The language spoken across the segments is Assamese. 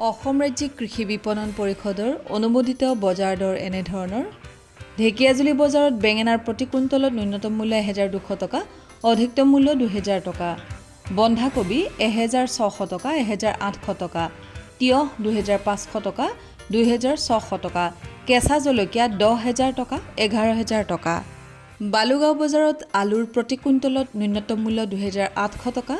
অসম ৰাজ্যিক কৃষি বিপণন পৰিষদৰ অনুমোদিত বজাৰ দৰ এনেধৰণৰ ঢেকিয়াজুলি বজাৰত বেঙেনাৰ প্ৰতি কুইণ্টলত ন্যূনতম মূল্য 1200 টকা, অধিকতম মূল্য 2000 টকা, বন্ধাকবি 1600 টকা, 1800 টকা, তিয়হ 2500 টকা, 2600 টকা, কেঁচা জলকীয়া 10000 টকা, 11000 টকা। বালুগাঁও বজাৰত আলুৰ প্ৰতি কুইণ্টলত ন্যূনতম মূল্য 2800 টকা,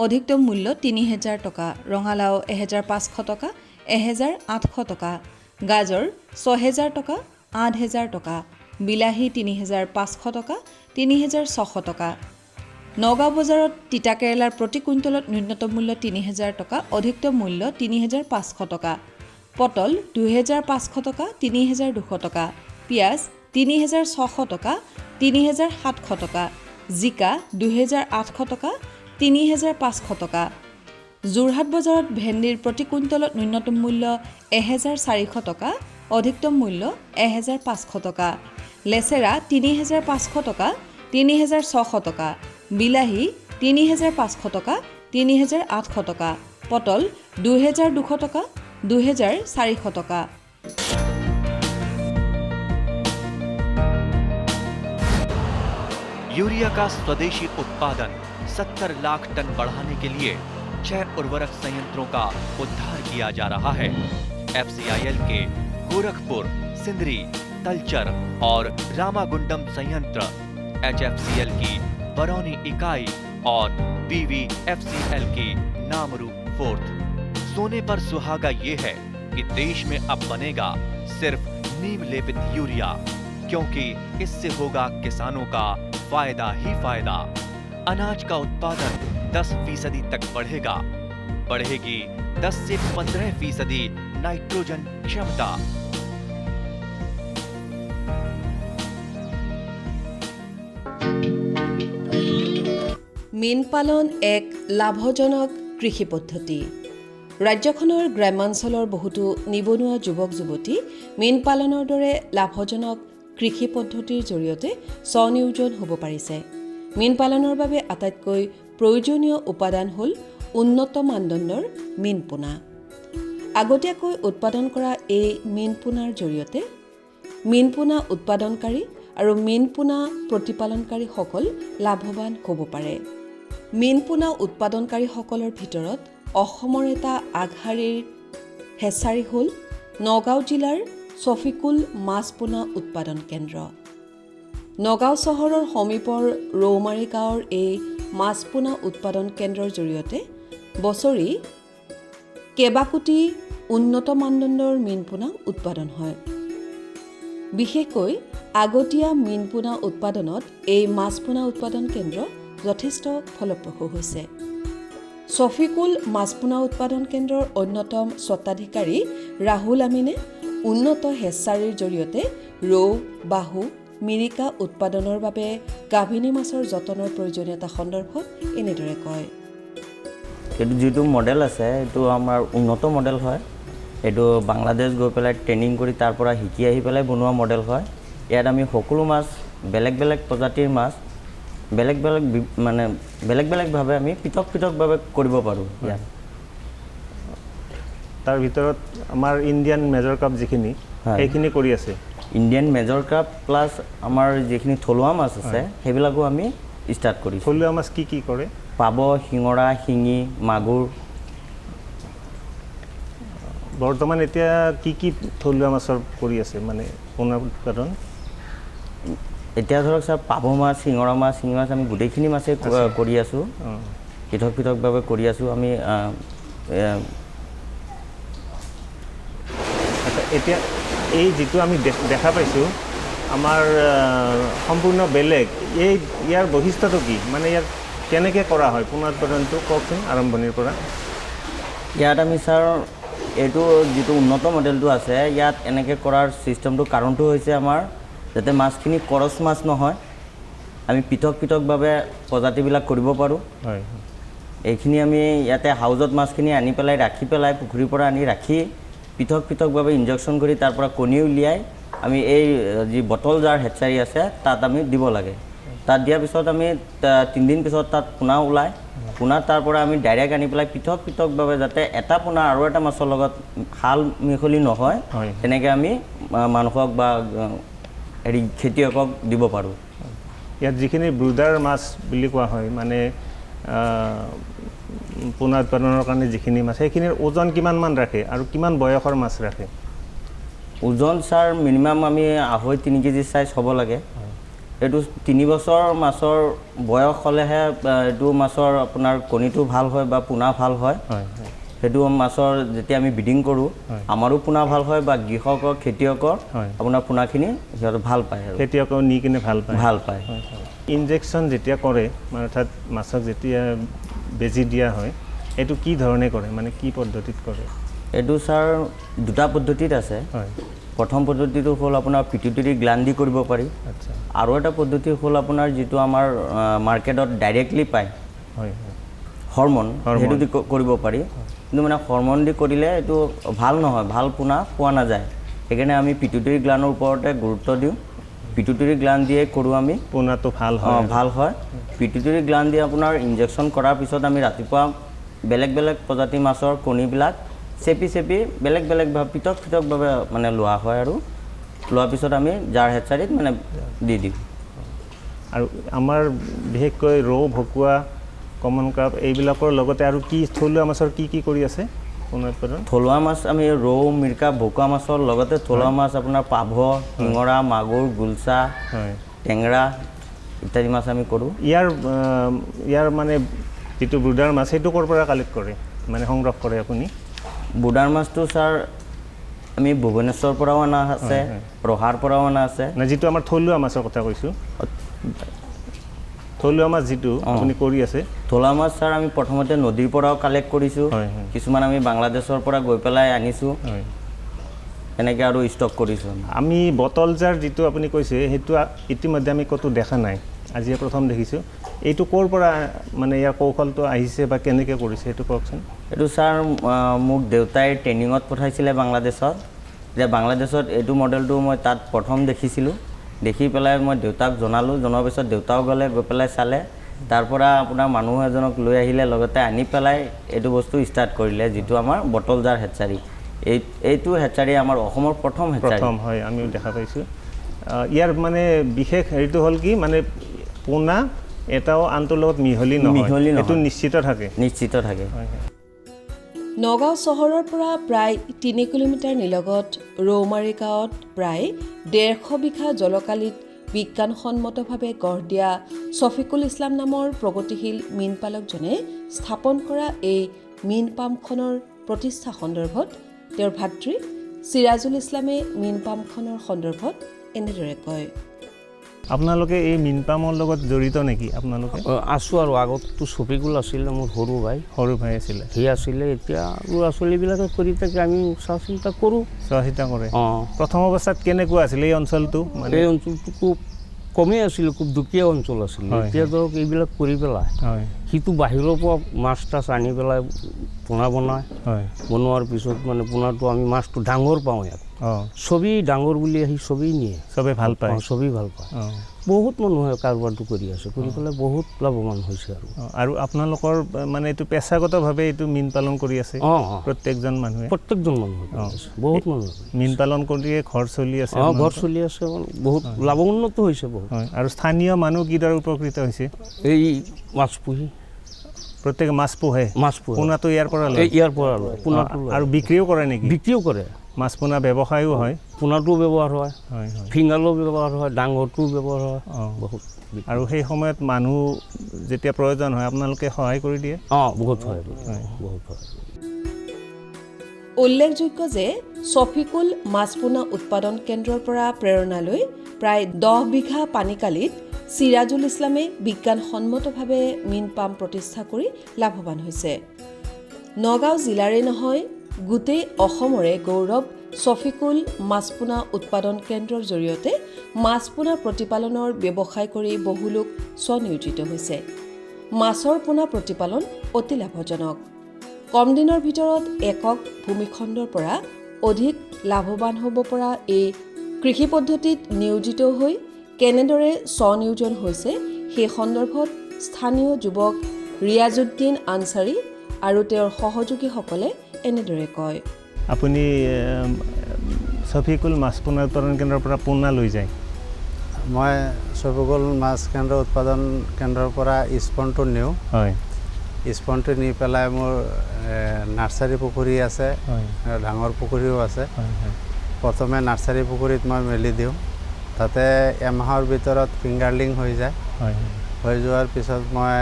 অধিকতম মূল্য 3000 টকা, ৰঙালাও 1500 টকা, 1800 টকা, গাজৰ 6000 টকা, 8000 টকা, বিলাহী 3500 টকা, 3600 টকা। নগাঁও বজাৰত তিতা কেৰেলাৰ প্ৰতি কুইণ্টলত ন্যূনতম মূল্য 3000 টকা, অধিকতম মূল্য 3500 টকা, পটল 2500 টকা, 3200 টকা, পিঁয়াজ 3600 টকা, 3700 টকা, জিকা 2800 টকা, 3500 টকা। যোৰহাট বজাৰত ভেন্দিৰ প্ৰতি কুইণ্টলত ন্যূনতম মূল্য 1400 টকা, অধিকতম মূল্য 1500 টকা, লেচেৰা 3500 টকা, 3600 টকা, বিলাহী 3500 টকা, 3800 টকা, পটল 2200 টকা, 2400 টকা। यूरिया का स्वदेशी उत्पादन 70 लाख टन बढ़ाने के लिए 6 उर्वरक संयंत्रों का उद्धार किया जा रहा है। FCIL के गोरखपुर, सिंदरी, तलचर और रामागुंडम संयंत्र, HFCL की बरौनी इकाई और BVFCL की नामरू फोर्थ। सोने पर सुहागा ये है कि देश में अब बनेगा सिर्फ नीम लेपित यूरिया, क्योंकि इससे होगा किसानों का फायदा ही फायदा। अनाज का उत्पादन 10% तक बढ़ेगा, बढ़ेगी 10 से 15% नाइट्रोजन क्षमता। মীন পালন এক লাভজনক কৃষি পদ্ধতি। ৰাজ্যখনৰ গ্ৰামাঞ্চলৰ বহুতো নিবনুৱা যুৱক যুৱতী মীন পালনৰ দৰে লাভজনক কৃষি পদ্ধতিৰ জৰিয়তে স্বনিয়োজন হ'ব পাৰিছে। মীন পালনৰ বাবে আটাইতকৈ প্ৰয়োজনীয় উপাদান হ'ল উন্নত মানদণ্ডৰ মীন পোনা। আগতীয়াকৈ উৎপাদন কৰা এই মীন পোনাৰ জৰিয়তে মীন পোনা উৎপাদনকাৰী আৰু মীন পোনা প্ৰতিপালনকাৰীসকল লাভৱান হ'ব পাৰে। মীন পোনা উৎপাদনকাৰীসকলৰ ভিতৰত অসমৰ এটা আগশাৰীৰ হেচাৰী হ'ল নগাঁও জিলাৰ ছফিকুল মাছ পোনা উৎপাদন কেন্দ্ৰ। নগাঁও চহৰৰ সমীপৰ ৰৌমাৰী গাঁৱৰ এই মাছ পোনা উৎপাদন কেন্দ্ৰৰ জৰিয়তে বছৰি কেইবাকোটি উন্নত মানদণ্ডৰ মীন পোনা উৎপাদন হয়। বিশেষকৈ আগতীয়া মীন পোনা উৎপাদনত এই মাছ পোনা উৎপাদন কেন্দ্ৰ যথেষ্ট ফলপ্ৰসূ হৈছে। ছফিকুল মাছ পোনা উৎপাদন কেন্দ্ৰৰ অন্যতম স্বত্বাধিকাৰী ৰাহুল আমিনে উন্নত হেচাৰীৰ জৰিয়তে ৰৌ, বাহু, মিৰিকা উৎপাদনৰ বাবে গাভিনী মাছৰ যতনৰ প্ৰয়োজনীয়তা সন্দৰ্ভত এনেদৰে কয়। এইটো যিটো মডেল আছে এইটো আমাৰ উন্নত মডেল হয়। এইটো বাংলাদেশ গৈ পেলাই ট্ৰেইনিং কৰি তাৰ পৰা শিকি আহি পেলাই বনোৱা মডেল হয়। ইয়াত আমি সকলো মাছ বেলেগ বেলেগ প্ৰজাতিৰ মাছ বেলেগ বেলেগভাৱে আমি পৃথকভাৱে কৰিব পাৰোঁ। ইয়াত তাৰ ভিতৰত আমাৰ ইণ্ডিয়ান মেজৰ কাপ যিখিনি সেইখিনি কৰি আছে। ইণ্ডিয়ান মেজৰ কাপ প্লাছ আমাৰ যিখিনি থলুৱা মাছ আছে সেইবিলাকো আমি ষ্টাৰ্ট কৰিছোঁ। থলুৱা মাছ কি কি কৰে? পাব, শিঙৰা, শিঙি, মাগুৰ। বৰ্তমান এতিয়া কি কি থলুৱা মাছৰ কৰি আছে মানে পোনা উৎপাদন? এতিয়া ধৰক ছাৰ পাভ মাছ, শিঙৰা মাছ, শিঙি মাছ আমি গোটেইখিনি মাছেই কৰি আছোঁ। পৃথকভাৱে কৰি আছোঁ আমি। এতিয়া এই যিটো আমি দেখা পাইছোঁ আমাৰ সম্পূৰ্ণ বেলেগ। ইয়াৰ বৈশিষ্ট্যটো কি? মানে ইয়াত কেনেকৈ কৰা হয় পোনা উৎপাদনটো কওকচোন আৰম্ভণিৰ পৰা। ইয়াত আমি ছাৰ এইটো যিটো উন্নত মডেলটো আছে ইয়াত এনেকৈ কৰাৰ ছিষ্টেমটো কাৰণটো হৈছে আমাৰ যাতে মাছখিনি কৰচ মাছ নহয়, আমি পৃথকভাৱে প্ৰজাতিবিলাক কৰিব পাৰোঁ। হয়, এইখিনি আমি ইয়াতে হাউজত মাছখিনি আনি পেলাই ৰাখি পেলাই পুখুৰীৰ পৰা আনি ৰাখি পৃথকভাৱে ইনজেকশ্যন কৰি তাৰ পৰা কণী উলিয়াই আমি এই যি বটল জাৰ হেচাৰী আছে তাত আমি দিব লাগে। তাত দিয়াৰ পিছত আমি 3 দিন পিছত তাত পোনা ওলায় পোনা তাৰ পৰা আমি ডাইৰেক্ট আনি পেলাই পৃথকভাৱে যাতে এটা পোনা আৰু এটা মাছৰ লগত হাল মিহলি নহয় তেনেকৈ আমি মানুহক বা হেৰি খেতিয়কক দিব পাৰোঁ। ইয়াত যিখিনি ব্ৰুডাৰ মাছ বুলি কোৱা হয় মানে পোনা উৎপাদনৰ কাৰণে যিখিনি মাছ সেইখিনিৰ ওজন কিমানমান ৰাখে আৰু কিমান বয়সৰ মাছ ৰাখে? ওজন ছাৰ মিনিমাম আমি 2.5-3 কেজি চাইজ হ'ব লাগে। এইটো 3 বছৰ মাছৰ বয়স হ'লেহে এইটো মাছৰ আপোনাৰ কণীটো ভাল হয় বা পোনা ভাল হয়। সেইটো মাছৰ যেতিয়া আমি ব্ৰিডিং কৰোঁ আমাৰো পোনা ভাল হয় বা কৃষকৰ খেতিয়কৰ আপোনাৰ পোনাখিনি সিহঁতে ভাল পায় আৰু খেতিয়কৰ নি কিনে ভাল পায়। ইনজেকশ্যন যেতিয়া কৰে মানে অৰ্থাৎ মাছক যেতিয়া বেজী দিয়া হয় এইটো কি ধৰণে কৰে মানে কি পদ্ধতিত কৰে? এইটো ছাৰ দুটা পদ্ধতিত আছে। প্ৰথম পদ্ধতিটো হ'ল আপোনাৰ পিটুইটাৰী গ্ল্যান্ড দি কৰিব পাৰি। আৰু এটা পদ্ধতি হ'ল আপোনাৰ যিটো আমাৰ মাৰ্কেটত ডাইৰেক্টলি পায় হৰমন, সেইটো দি কৰিব পাৰি। কিন্তু মানে হৰমন দি কৰিলে এইটো ভাল নহয়, ভাল পোনা পোৱা নাযায়। সেইকাৰণে আমি পিটুইটাৰী গ্ল্যাণ্ডৰ ওপৰতে গুৰুত্ব দিওঁ। পিটুইটাৰী গ্ল্যাণ্ড দিয়ে কৰোঁ আমি, পোনাটো ভাল হয়। ভাল হয়। পিটুইটাৰী গ্ল্যাণ্ড দিয়ে আপোনাৰ ইনজেকশ্যন কৰাৰ পিছত আমি ৰাতিপুৱা বেলেগ বেলেগ প্ৰজাতিৰ মাছৰ কণীবিলাক চেপি বেলেগভাৱে পৃথকভাৱে মানে লোৱা হয় আৰু লোৱাৰ পিছত আমি জাৰ হেচাৰীত মানে দি দিওঁ। আৰু আমাৰ বিশেষকৈ ৰৌ, ভকুৱা, কমন কাপ এইবিলাকৰ লগতে আৰু কি থলুৱা মাছৰ কি কৰি আছে পোনা উৎপাদন? থলুৱা মাছ আমি ৰৌ, মিৰ্কা, ভকুৱা মাছৰ লগতে থলুৱা মাছ আপোনাৰ পাভ, শিঙৰা, মাগুৰ, গুলচা, টেঙৰা ইত্যাদি মাছ আমি কৰোঁ। ইয়াৰ মানে যিটো ব্ৰুডাৰ মাছ সেইটো ক'ৰ পৰা কালেক্ট কৰে মানে সংগ্ৰহ কৰে আপুনি? ব্ৰুডাৰ মাছটো ছাৰ আমি ভুৱনেশ্বৰৰ পৰাও অনা আছে, ৰহাৰ পৰাও অনা আছে। না যিটো আমাৰ থলুৱা মাছৰ কথা কৈছোঁ, থলুৱা মাছ যিটো আপুনি কৰি আছে থলুৱা মাছ ছাৰ আমি প্ৰথমতে নদীৰ পৰাও কালেক্ট কৰিছোঁ, কিছুমান আমি বাংলাদেশৰ পৰা গৈ পেলাই আনিছোঁ, এনেকৈ আৰু ষ্টক কৰিছোঁ। আমি বটল জাৰ যিটো আপুনি কৈছে সেইটো ইতিমধ্যে আমি ক'তো দেখা নাই, আজিয়ে প্ৰথম দেখিছোঁ। এইটো ক'ৰ পৰা মানে ইয়াৰ কৌশলটো আহিছে বা কেনেকৈ কৰিছে সেইটো কওকচোন। এইটো ছাৰ মোক দেউতাই ট্ৰেইনিঙত পঠাইছিলে বাংলাদেশত। যে বাংলাদেশত এইটো মডেলটো মই তাত প্ৰথম দেখিছিলোঁ, দেখি পেলাই মই দেউতাক জনালোঁ, জনোৱাৰ পিছত দেউতাও গ'লে, গৈ পেলাই চালে, তাৰ পৰা আপোনাৰ মানুহ এজনক লৈ আহিলে, লগতে আনি পেলাই এইটো বস্তু ষ্টাৰ্ট কৰিলে, যিটো আমাৰ বটল জাৰ হেচাৰী। এইটো হেচাৰী আমাৰ অসমৰ প্ৰথম হেচাৰী। প্ৰথম হয়, আমিও দেখা পাইছোঁ। ইয়াৰ মানে বিশেষ হেৰিটো হ'ল কি মানে পোনা এটাও আনটোৰ লগত মিহলি নহয়, এইটো নিশ্চিত থাকে। নগাঁও চহৰৰ পৰা প্ৰায় 3 কিলোমিটাৰ নিলগত ৰৌমাৰী গাঁৱত প্ৰায় 150 বিঘা জলকালিত বিজ্ঞানসন্মতভাৱে গঢ় দিয়া ছফিকুল ইছলাম নামৰ প্ৰগতিশীল মীন পালকজনে স্থাপন কৰা এই মীন পামখনৰ প্ৰতিষ্ঠা সন্দৰ্ভত তেওঁৰ ভাতৃ চিৰাজুল ইছলামে মীন পামখনৰ সন্দৰ্ভত এনেদৰে কয়। আপোনালোকে এই মীন পামৰ লগত জড়িত নেকি? আপোনালোকে আছোঁ আৰু আগততো ছফিকুল আছিলে মোৰ সৰু ভাই আছিলে, সি আছিলে। এতিয়া ল'ৰা ছোৱালীবিলাকে কৰি থাকে, আমি চোৱা চিন্তা কৰে। প্ৰথম অৱস্থাত কেনেকুৱা আছিলে এই অঞ্চলটো? এই অঞ্চলটো খুব কমেই আছিলে, খুব দুখীয়া অঞ্চল আছিলে। এতিয়া ধৰক এইবিলাক কৰি পেলাই সিটো বাহিৰৰ পৰা মাছ টাছ আনি পেলাই পোনা বনায়, বনোৱাৰ পিছত মানে পোনাটো আমি মাছটো ডাঙৰ পাওঁ ইয়াত। চবেই ডাঙৰ বুলি আহি চবেই নিয়ে, চবেই ভাল পায়। বহুত মানুহে কাৰোবাৰটো কৰি আছে, কৰি পেলাই বহুত লাভৱান হৈছে। আৰু আপোনালোকৰ মানে এইটো পেছাগতভাৱে এইটো মীন পালন কৰি আছে প্ৰত্যেকজন মানুহে বহুত মানুহে মীন পালন কৰিয়ে ঘৰ চলি আছে। বহুত লাভোন্নত হৈছে বহুত। আৰু স্থানীয় মানুহ কিদৰে উপকৃত হৈছে? এই মাছ পুহি প্ৰত্যেকে মাছ পোহে, পোনাটো ইয়াৰ পৰা লয় আৰু বিক্ৰীও কৰে নেকি? বিক্ৰীও কৰে। মাছ পোনা ব্যৱসায়ো হয়, পোনাটোও ব্যৱহাৰ হয়, ফিংগালো ব্যৱহাৰ হয়, ডাঙৰটোও ব্যৱহাৰ হয় বহুত। আৰু সেই সময়ত মানুহ যেতিয়া প্ৰয়োজন হয় আপোনালোকে সহায় কৰি দিয়ে? বহুত হয়। উল্লেখযোগ্য যে ছফিকুল মাছপোনা উৎপাদন কেন্দ্ৰৰ পৰা প্ৰেৰণা লৈ প্ৰায় 10 বিঘা পানীকালিত চিৰাজুল ইছলামে বিজ্ঞানসন্মতভাৱে মীন পাম প্ৰতিষ্ঠা কৰি লাভৱান হৈছে। নগাঁও জিলাৰে নহয়, গোটেই অসমৰে গৌৰৱ ছফিকুল মাছপোনা উৎপাদন কেন্দ্ৰৰ জৰিয়তে মাছপোনা প্ৰতিপালনৰ ব্যৱসায় কৰি বহু লোক স্বনিয়োজিত হৈছে। মাছৰ পোনা প্ৰতিপালন অতি লাভজনক। কম দিনৰ ভিতৰত একক ভূমিখণ্ডৰ পৰা অধিক লাভৱান হ'ব পৰা এই কৃষি পদ্ধতিত নিয়োজিত হৈ কেনেদৰে স্বনিয়োজন হৈছে সেই সন্দৰ্ভত স্থানীয় যুৱক ৰিয়াজুদ্দিন আনচাৰী আৰু তেওঁৰ সহযোগীসকলে এনেদৰে কয়। আপুনি ছফিকুল মাছ পোনা উৎপাদন কেন্দ্ৰৰ পৰা পোনা লৈ যায়? মই ছফিকুল মাছ কেন্দ্ৰ উৎপাদন কেন্দ্ৰৰ পৰা স্পনটো নিওঁ। হয়। স্পনটো নি পেলাই মোৰ নাৰ্চাৰী পুখুৰী আছে, ডাঙৰ পুখুৰীও আছে। প্ৰথমে নাৰ্চাৰী পুখুৰীত মই মেলি দিওঁ, তাতে এমাহৰ ভিতৰত ফিংগাৰলিং হৈ যায়। হৈ যোৱাৰ পিছত মই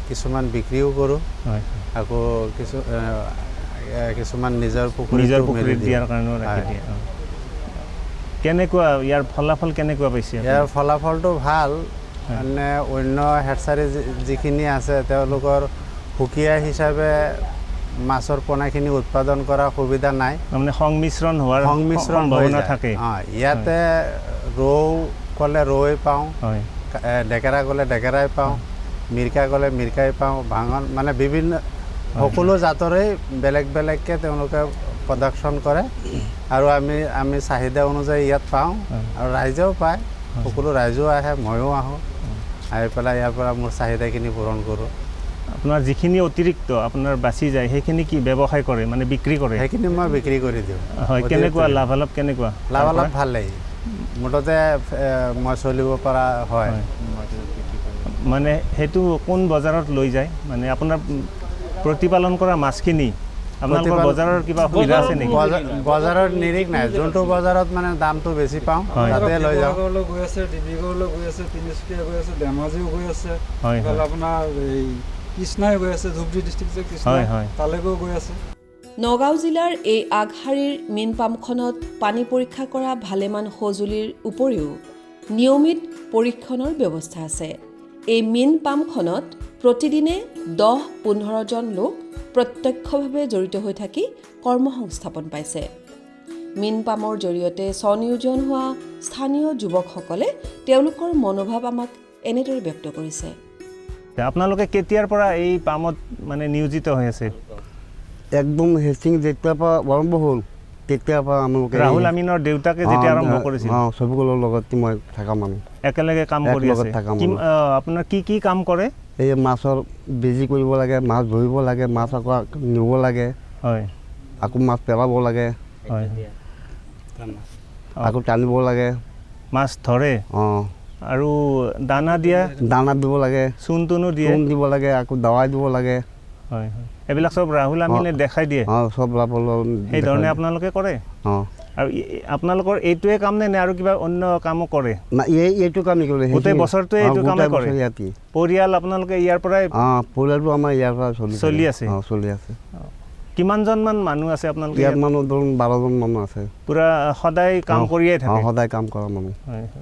কিছুমান বিক্ৰীও কৰোঁ, আকৌ কিছুমান নিজৰ পুখুৰীত দিয়াৰ কাৰণেও ৰাখি দিয়ে। কেনেকুৱা ইয়াৰ ফলাফল কেনেকুৱা পাইছে? ইয়াৰ ফলাফলটো ভাল, মানে অন্য হেচাৰী যিখিনি আছে তেওঁলোকৰ সুকীয়া হিচাপে মাছৰ পোনাখিনি উৎপাদন কৰাৰ সুবিধা নাই, মানে সংমিশ্ৰণ সম্ভাৱনা থাকে। ইয়াতে ৰৌ ক'লে ৰৌৱে পাওঁ, ডেকেৰা ক'লে ডেকেৰাই পাওঁ, মিৰ্কা ক'লে মিৰ্কাই পাওঁ, ভাঙন মানে বিভিন্ন সকলো জাতৰে বেলেগ বেলেগকৈ তেওঁলোকে প্ৰডাকশ্যন কৰে আৰু আমি চাহিদা অনুযায়ী ইয়াত পাওঁ আৰু ৰাইজেও পায়। সকলো ৰাইজেও আহে, ময়ো আহোঁ, আহি পেলাই ইয়াৰ পৰা মোৰ চাহিদাখিনি পূৰণ কৰোঁ। আপোনাৰ যিখিনি অতিৰিক্ত আপোনাৰ বাচি যায় সেইখিনি কি ব্যৱসায় কৰে, মানে বিক্ৰী কৰে? সেইখিনি মই বিক্ৰী কৰি দিওঁ। হয়, কেনেকুৱা লাভালাভ কেনেকুৱা? লাভালাভ ভালেই, মুঠতে মই চলিব পৰা হয়। মানে সেইটো কোন বজাৰত লৈ যায়? মানে আপোনাৰ প্ৰতিপালন কৰা মাছখিনি আপোনালোকৰ বজাৰৰ কিবা সুবিধা আছে নেকি? বজাৰত নিৰিখ নাই, যোনটো বজাৰত মানে দামটো বেছি পাওঁ তাতে লৈ যাওঁ। গৈ আছে, ডিব্ৰুগড়লৈ গৈ আছে, তিনিচুকীয়া গৈ আছে, ধেমাজিও গৈ আছে, আপোনাৰ এই কৃষ্ণাই গৈ আছে, ধুবুৰী ডিষ্ট্ৰিক্ট যে কৃষ্ণাই, তালৈকেও গৈ আছে। নগাঁও জিলাৰ এই আগশাৰীৰ মীন পামখনত পানী পৰীক্ষা কৰা ভালেমান সঁজুলিৰ উপৰিও নিয়মিত পৰীক্ষণৰ ব্যৱস্থা আছে। এই মীন পামখনত প্ৰতিদিনে 10-15 জন লোক প্ৰত্যক্ষভাৱে জড়িত হৈ থাকি কৰ্মসংস্থাপন পাইছে। মীন পামৰ জৰিয়তে স্বনিয়োজন হোৱা স্থানীয় যুৱকসকলে তেওঁলোকৰ মনোভাৱ আমাক এনেদৰে ব্যক্ত কৰিছে। আপোনালোকে কেতিয়াৰ পৰা এই পামত মানে নিয়োজিত হৈ আছে? একদম হেচিং যেতিয়াৰ পৰা আৰম্ভ হ'ল তেতিয়াৰ পৰা আমালোকে ৰাহুল আমিনৰ দেউতাকে যেতিয়া আৰম্ভ কৰিছিল, ছফিকুলৰ লগত মই থকা মানুহ একেলগে কাম কৰি আছে। আপোনাৰ কি কি কাম কৰে? এই মাছৰ বেজী কৰিব লাগে, মাছ ধৰিব লাগে, মাছ আকৌ নিব লাগে, হয়, আকৌ মাছ পেলাব লাগে, হয়, আকৌ টানিব লাগে, মাছ ধৰে। আৰু দানা দিয়া? দানা দিব লাগে, চূণ তুনো দিয়ে, চূণ দিব লাগে, আকৌ দাৱাই দিব লাগে। হয়, এইবিলাক চব ৰাহুল আমিনে দেখাই দিয়ে। চব সেইধৰণে আপোনালোকে কৰে। আৰু আপোনালোকৰ এইটোৱে কাম নে আৰু কিবা অন্য কামো কৰে? এইটো কাম নকৰে, গোটেই বছৰটোৱে এইটো কামে কৰে। পৰিয়াল আপোনালোকে ইয়াৰ পৰাই? পৰিয়ালটো আমাৰ ইয়াৰ পৰা চলি আছে। চলি আছে। কিমানজনমান মানুহ আছে আপোনালোকে? ইয়াত মানুহ ধৰক 12জন মানুহ আছে। পুৰা সদায় কাম কৰিয়ে থাকে? সদায় কাম কৰা মানুহ।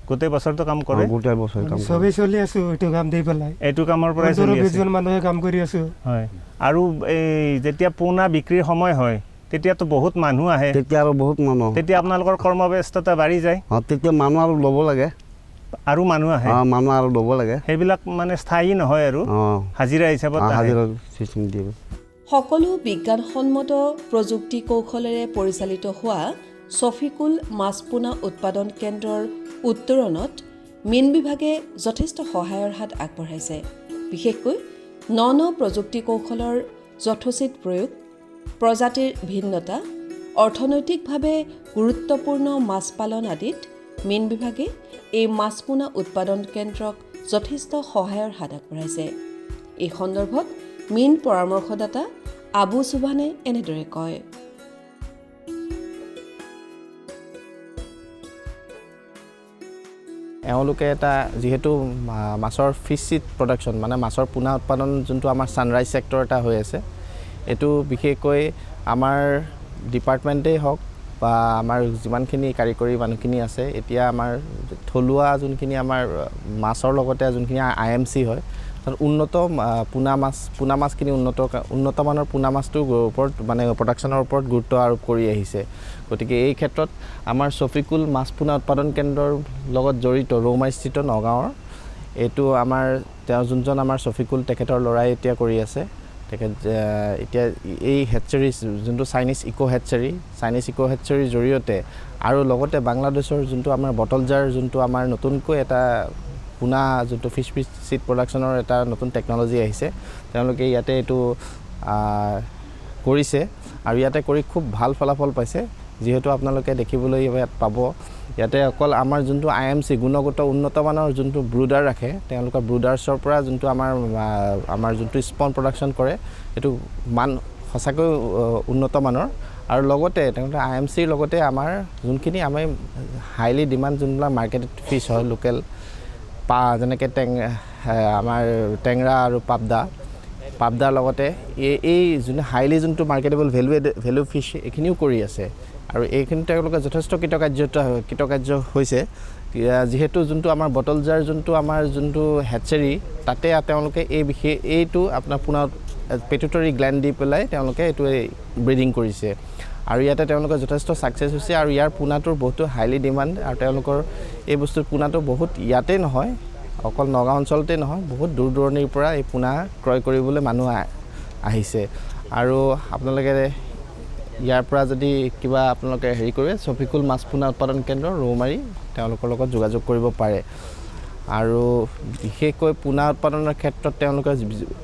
গোটেই বছৰটো কাম কৰে? গোটেই বছৰ কাম কৰে। চবেই চলি আছোঁ এইটো কাম দি পেলাই। এইটো কামৰ পৰাই চলি আছে? 20জন মানুহে কাম কৰি আছোঁ। হয়, আৰু এই যেতিয়া পোনা বিক্ৰীৰ সময় হয় তেতিয়াতো বহুত মানুহ আহে? তেতিয়া আৰু বহুত মানুহ। তেতিয়া আপোনালোকৰ কৰ্মব্যস্ততা বাঢ়ি যায়? তেতিয়া মানুহ আৰু ল'ব লাগে। আৰু মানুহ আহে? মানুহ আৰু ল'ব লাগে। সেইবিলাক মানে স্থায়ী নহয় আৰু হাজিৰা হিচাপত? হাজিৰা চিষ্টেম দিয়ে। সকলো বিজ্ঞানসন্মত প্ৰযুক্তি কৌশলেৰে পৰিচালিত হোৱা ছফিকুল মাছ পোনা উৎপাদন কেন্দ্ৰৰ উত্তৰণত মীন বিভাগে যথেষ্ট সহায়ৰ হাত আগবঢ়াইছে। বিশেষকৈ ন প্ৰযুক্তি কৌশলৰ যথোচিত প্ৰয়োগ, প্ৰজাতিৰ ভিন্নতা, অৰ্থনৈতিকভাৱে গুৰুত্বপূৰ্ণ মাছ পালন আদিত মীন বিভাগে এই মাছ পোনা উৎপাদন কেন্দ্ৰক যথেষ্ট সহায়ৰ হাত আগবঢ়াইছে। এই সন্দৰ্ভত মীন পৰামৰ্শদাতা আবু সুবানে এনেদৰে কয়। এওঁলোকে এটা যিহেতু মাছৰ ফিছ চিড প্ৰডাকশ্যন মানে মাছৰ পোনা উৎপাদন যোনটো আমাৰ ছানৰাইজ ছেক্টৰ এটা হৈ আছে, এইটো বিশেষকৈ আমাৰ ডিপাৰ্টমেণ্টেই হওক বা আমাৰ যিমানখিনি কাৰিকৰী মানুহখিনি আছে, এতিয়া আমাৰ থলুৱা যোনখিনি আমাৰ মাছৰ লগতে যোনখিনি IMC হয়, তাত উন্নত পোনা মাছখিনি উন্নত মানৰ পোনা মাছটোৰ ওপৰত মানে প্ৰডাকশ্যনৰ ওপৰত গুৰুত্ব আৰোপ কৰি আহিছে। গতিকে এই ক্ষেত্ৰত আমাৰ ছফিকুল মাছ পোনা উৎপাদন কেন্দ্ৰৰ লগত জড়িত ৰৌমাৰীস্থিত নগাঁৱৰ এইটো আমাৰ তেওঁ যোনজন আমাৰ ছফিকুল তেখেতৰ ল'ৰাই এতিয়া কৰি আছে। তেখেত এতিয়া এই হেটচেৰী যোনটো চাইনিজ ইক' হেটচেৰীৰ জৰিয়তে আৰু লগতে বাংলাদেশৰ যোনটো আমাৰ বটল জাৰ যোনটো আমাৰ নতুনকৈ এটা পোনা যোনটো ফিছ চিড প্ৰডাকশ্যনৰ এটা নতুন টেকন'লজি আহিছে তেওঁলোকে ইয়াতে এইটো কৰিছে আৰু ইয়াতে কৰি খুব ভাল ফলাফল পাইছে যিহেতু আপোনালোকে দেখিবলৈ ইয়াত পাব ইয়াতে অকল আমাৰ যোনটো IMC গুণগত উন্নতমানৰ যোনটো ব্ৰুডাৰ ৰাখে তেওঁলোকৰ ব্ৰুডাৰ্ছৰ পৰা যোনটো আমাৰ যোনটো স্পন প্ৰডাকশ্যন কৰে এইটো মান সঁচাকৈ উন্নতমানৰ আৰু লগতে তেওঁলোকে IMCৰ লগতে আমাৰ যোনখিনি আমি হাইলি ডিমাণ্ড যোনবিলাক মাৰ্কেটেড ফিছ হয় লোকেল যেনেকৈ আমাৰ টেংৰা আৰু পাবদাৰ লগতে এই যোন হাইলি যোনটো মাৰ্কেটেবল ভেলু ফিছ এইখিনিও কৰি আছে আৰু এইখিনি তেওঁলোকে যথেষ্ট কৃতকাৰ্য হৈছে যিহেতু যোনটো আমাৰ বটল জাৰ যোনটো হেটচেৰী তাতে তেওঁলোকে এইটো আপোনাৰ পুনৰ পেটুটৰী গ্লেণ্ড দি পেলাই তেওঁলোকে এইটো ব্ৰিডিং কৰিছে আৰু ইয়াতে তেওঁলোকে যথেষ্ট ছাকচেছ হৈছে আৰু ইয়াৰ পোনাটোৰ বহুতো হাইলি ডিমাণ্ড আৰু তেওঁলোকৰ এই বস্তুৰ পোনাটো বহুত ইয়াতে নহয় অকল নগাঁও অঞ্চলতে নহয় বহুত দূৰ দূৰণিৰ পৰা এই পোনা ক্ৰয় কৰিবলৈ মানুহ আহিছে আৰু আপোনালোকে ইয়াৰ পৰা যদি কিবা আপোনালোকে হেৰি কৰে ছফিকুল মাছ পোনা উৎপাদন কেন্দ্ৰ ৰৌমাৰী তেওঁলোকৰ লগত যোগাযোগ কৰিব পাৰে আৰু বিশেষকৈ পোনা উৎপাদনৰ ক্ষেত্ৰত তেওঁলোকে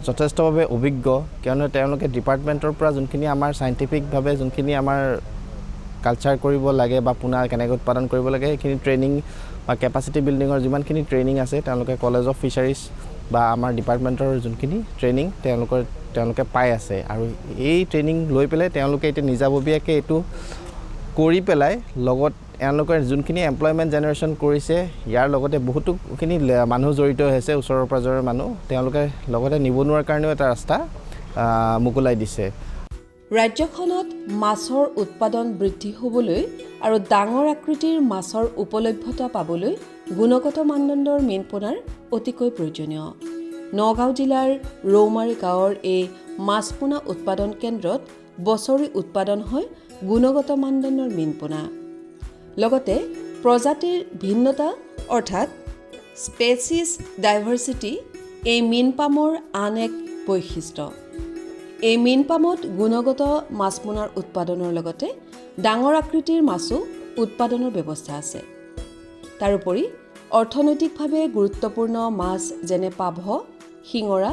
যথেষ্টভাৱে অভিজ্ঞ কিয়নো তেওঁলোকে ডিপাৰ্টমেণ্টৰ পৰা যোনখিনি আমাৰ চাইণ্টিফিকভাৱে যোনখিনি আমাৰ কালচাৰ কৰিব লাগে বা পোনা কেনেকৈ উৎপাদন কৰিব লাগে সেইখিনি ট্ৰেইনিং বা কেপাচিটি বিল্ডিঙৰ যিমানখিনি ট্ৰেইনিং আছে তেওঁলোকে কলেজ অফ ফিচাৰিজ বা আমাৰ ডিপাৰ্টমেণ্টৰ যোনখিনি ট্ৰেইনিং তেওঁলোকে পাই আছে আৰু এই ট্ৰেইনিং লৈ পেলাই তেওঁলোকে এতিয়া নিজাববীয়াকৈ এইটো কৰি পেলাই লগত এওঁলোকে যোনখিনি এমপ্লয়মেণ্ট জেনেৰেশ্যন কৰিছে ইয়াৰ লগতে বহুতোখিনি মানুহ জড়িত হৈছে ওচৰৰ পাজৰৰ মানুহ তেওঁলোকে লগতে নিবনুৱাৰ কাৰণেও এটা ৰাস্তা মুকলাই দিছে ৰাজ্যখনত মাছৰ উৎপাদন বৃদ্ধি হ'বলৈ আৰু ডাঙৰ আকৃতিৰ মাছৰ উপলভ্যতা পাবলৈ গুণগত মানদণ্ডৰ মীন পোনাৰ অতিকৈ প্ৰয়োজনীয় নগাঁও জিলাৰ ৰৌমাৰী গাঁৱৰ এই মাছ পোনা উৎপাদন কেন্দ্ৰত বছৰি উৎপাদন হয় গুণগত মানদণ্ডৰ মীন পোনা লগতে প্ৰজাতিৰ ভিন্নতা অৰ্থাৎ স্পেচিছ ডাইভাৰ্চিটি এই মীন পামৰ আন এক বৈশিষ্ট্য এই মীন পামত গুণগত মাছ পোনাৰ উৎপাদনৰ লগতে ডাঙৰ আকৃতিৰ মাছো উৎপাদনৰ ব্যৱস্থা আছে তাৰোপৰি অৰ্থনৈতিকভাৱে গুৰুত্বপূৰ্ণ মাছ যেনে পাভ শিঙৰা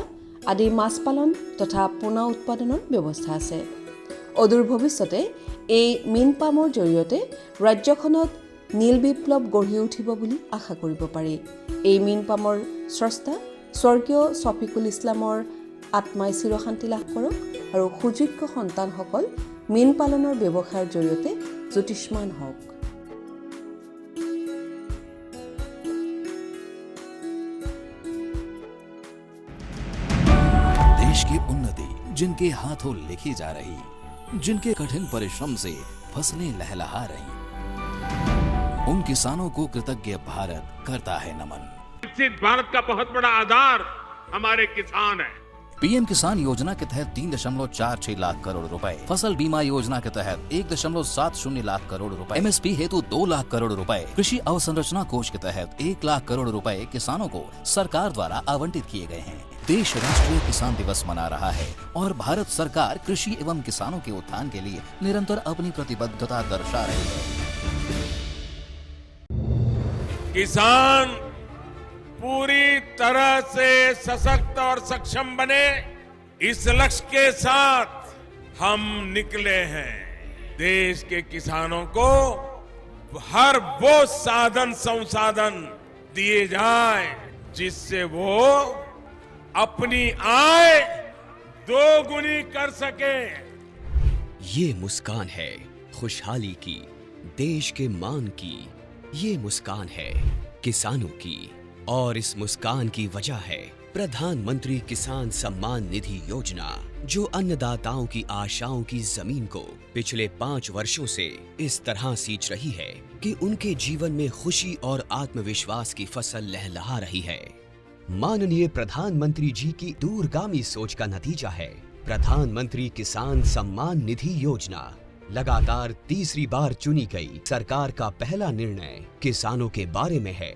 আদি মাছ পালন তথা পোনা উৎপাদনৰ ব্যৱস্থা আছে অদূৰ ভৱিষ্যতে এই মীন পামৰ জৰিয়তে ৰাজ্যখনত নীল বিপ্লৱ গঢ়ি উঠিব বুলি আশা কৰিব পাৰি এই মীন পামৰ স্ৰষ্টা স্বৰ্গীয় ছফিকুল ইছলামৰ আত্মাই চিৰশান্তি লাভ কৰক আৰু সুযোগ্য সন্তানসকল মীন পালনৰ ব্যৱসায়ৰ জৰিয়তে জ্যোতিষ্মান হওক देश की उन्नति जिनके हाथों लिखी जा रही जिनके कठिन परिश्रम से फसलें लहलहा रही उन किसानों को कृतज्ञ भारत करता है नमन विकसित भारत का बहुत बड़ा आधार हमारे किसान है पीएम किसान योजना के तहत 3.46 लाख करोड़ रुपए, फसल बीमा योजना के तहत 1.70 लाख करोड़ रुपए, MSP हेतु 2 लाख करोड़ रुपए, कृषि अवसंरचना कोष के तहत 1 लाख करोड़ रुपए किसानों को सरकार द्वारा आवंटित किए गए हैं। देश राष्ट्रीय किसान दिवस मना रहा है और भारत सरकार कृषि एवं किसानों के उत्थान के लिए निरंतर अपनी प्रतिबद्धता दर्शा रही है। किसान पूरी तरह से सशक्त और सक्षम बने इस लक्ष्य के साथ हम निकले हैं देश के किसानों को हर वो साधन संसाधन दिए जाए जिससे वो अपनी आय दोगुनी कर सके ये मुस्कान है खुशहाली की देश के मान की ये मुस्कान है किसानों की और इस मुस्कान की वजह है प्रधानमंत्री किसान सम्मान निधि योजना जो अन्नदाताओं की आशाओं की जमीन को पिछले 5 वर्षों से इस तरह सींच रही है कि उनके जीवन में खुशी और आत्मविश्वास की फसल लहलहा रही है। माननीय प्रधानमंत्री जी की दूरगामी सोच का नतीजा है प्रधानमंत्री किसान सम्मान निधि योजना। लगातार तीसरी बार चुनी गई सरकार का पहला निर्णय किसानों के बारे में है।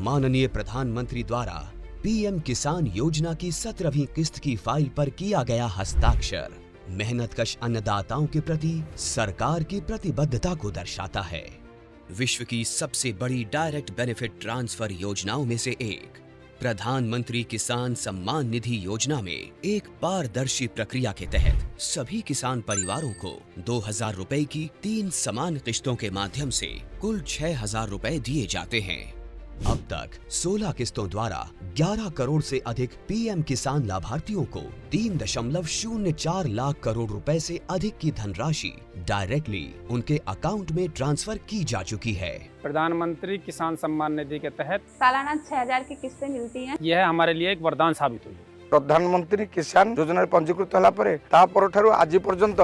माननीय प्रधानमंत्री द्वारा पीएम किसान योजना की 17वीं किस्त की फाइल पर किया गया हस्ताक्षर मेहनतकश अन्नदाताओं के प्रति सरकार की प्रतिबद्धता को दर्शाता है। विश्व की सबसे बड़ी डायरेक्ट बेनिफिट ट्रांसफर योजनाओं में से एक प्रधानमंत्री किसान सम्मान निधि योजना में एक पारदर्शी प्रक्रिया के तहत सभी किसान परिवारों को 2000 रुपए की 3 समान किस्तों के माध्यम से कुल 6000 रुपए दिए जाते हैं। अब तक 16 किस्तों द्वारा 11 करोड़ से अधिक पीएम किसान लाभार्थियों को 3.04 लाख करोड़ रुपए से अधिक की धनराशि डायरेक्टली उनके अकाउंट में ट्रांसफर की जा चुकी है। प्रधानमंत्री किसान सम्मान निधि के तहत सालाना 6000 की किस्तें मिलती हैं। यह हमारे लिए एक वरदान साबित हुई। प्रधानमंत्री किसान योजना पंजीकृत होला परे ता परठारु आज पर्यंत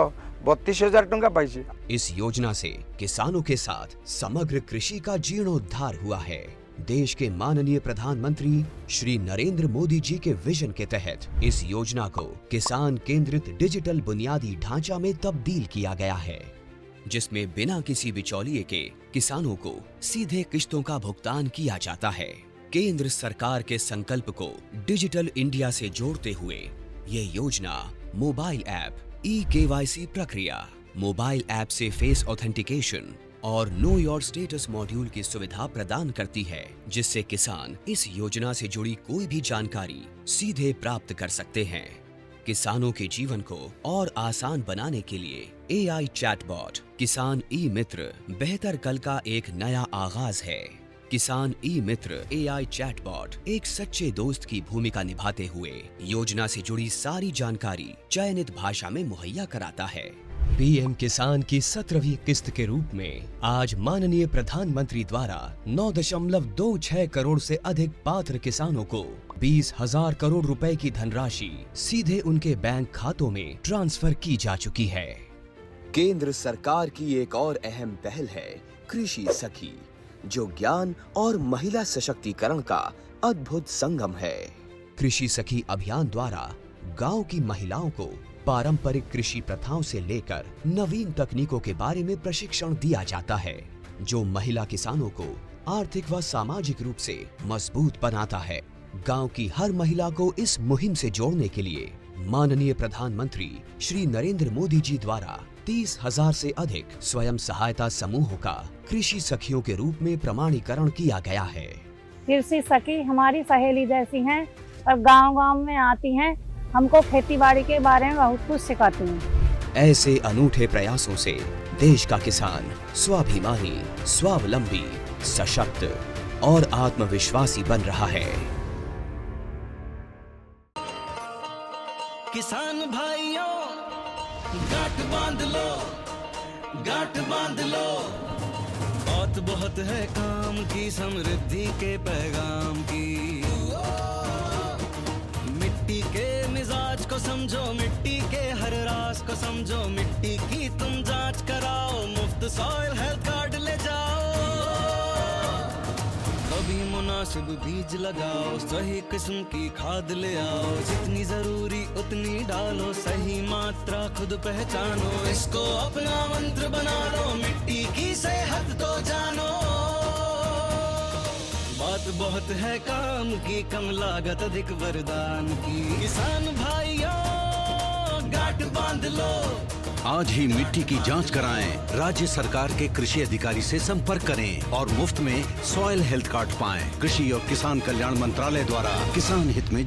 32,000 टंका पाइछि। इस योजना से किसानों के साथ समग्र कृषि का जीर्णोद्धार हुआ है। देश के माननीय प्रधानमंत्री श्री नरेंद्र मोदी जी के विजन के तहत इस योजना को किसान केंद्रित डिजिटल बुनियादी ढांचा में तब्दील किया गया है, जिसमें बिना किसी बिचौलिए के किसानों को सीधे किस्तों का भुगतान किया जाता है। केंद्र सरकार के संकल्प को डिजिटल इंडिया से जोड़ते हुए ये योजना मोबाइल ऐप, ई-KYC प्रक्रिया, मोबाइल ऐप से फेस ऑथेंटिकेशन और नो योर स्टेटस मॉड्यूल की सुविधा प्रदान करती है, जिससे किसान इस योजना से जुड़ी कोई भी जानकारी सीधे प्राप्त कर सकते हैं। किसानों के जीवन को और आसान बनाने के लिए AI चैटबॉट किसान ई-मित्र बेहतर कल का एक नया आगाज है। किसान ई-मित्र AI चैटबॉट एक सच्चे दोस्त की भूमिका निभाते हुए योजना से जुड़ी सारी जानकारी चयनित भाषा में मुहैया कराता है। पीएम किसान की 17वीं किस्त के रूप में आज माननीय प्रधानमंत्री द्वारा 9.26 करोड़ से अधिक पात्र किसानों को 20,000 करोड़ रुपए की धनराशि सीधे उनके बैंक खातों में ट्रांसफर की जा चुकी है। केंद्र सरकार की एक और अहम पहल है कृषि सखी, जो ज्ञान और महिला सशक्तिकरण का अद्भुत संगम है। कृषि सखी अभियान द्वारा गांव की महिलाओं को पारंपरिक कृषि प्रथाओं से लेकर नवीन तकनीकों के बारे में प्रशिक्षण दिया जाता है, जो महिला किसानों को आर्थिक व सामाजिक रूप से मजबूत बनाता है। गांव की हर महिला को इस मुहिम से जोड़ने के लिए माननीय प्रधानमंत्री श्री नरेंद्र मोदी जी द्वारा 30,000 से अधिक स्वयं सहायता समूहों का कृषि सखियों के रूप में प्रमाणीकरण किया गया है। कृषि सखी हमारी सहेली जैसी हैं और गांव-गांव में आती हैं, हमको खेतीबाड़ी के बारे में बहुत कुछ सिखाती हैं। ऐसे अनूठे प्रयासों से देश का किसान स्वाभिमानी, स्वावलंबी, सशक्त और आत्मविश्वासी बन रहा है। किसान भाइयों गांठ बांध लो, गांठ बांध लो, बहुत बहुत है काम की समृद्धि के पैगाम की। मिट्टी के मिजाज को समझो, मिट्टी के हर राज को समझो, मिट्टी की तुम जांच कराओ, मुफ्त सॉइल हेल्थ कार्ड ले जाओ। कभी मुनासिब बीज लगाओ, सही किस्म की खाद ले आओ, जितनी जरूरी उतनी डालो, सही मात्रा खुद पहचानो, इसको अपना मंत्र बना लो, मिट्टी की सेहत तो जानो। बात बहुत है काम की, कम लागत अधिक वरदान की। किसान भाइयों गांठ बांध लो, आज ही मिट्टी की जांच कराएं। राज्य सरकार के कृषि अधिकारी से संपर्क करें और मुफ्त में सॉइल हेल्थ कार्ड पाएं। कृषि और किसान कल्याण मंत्रालय द्वारा किसान हित में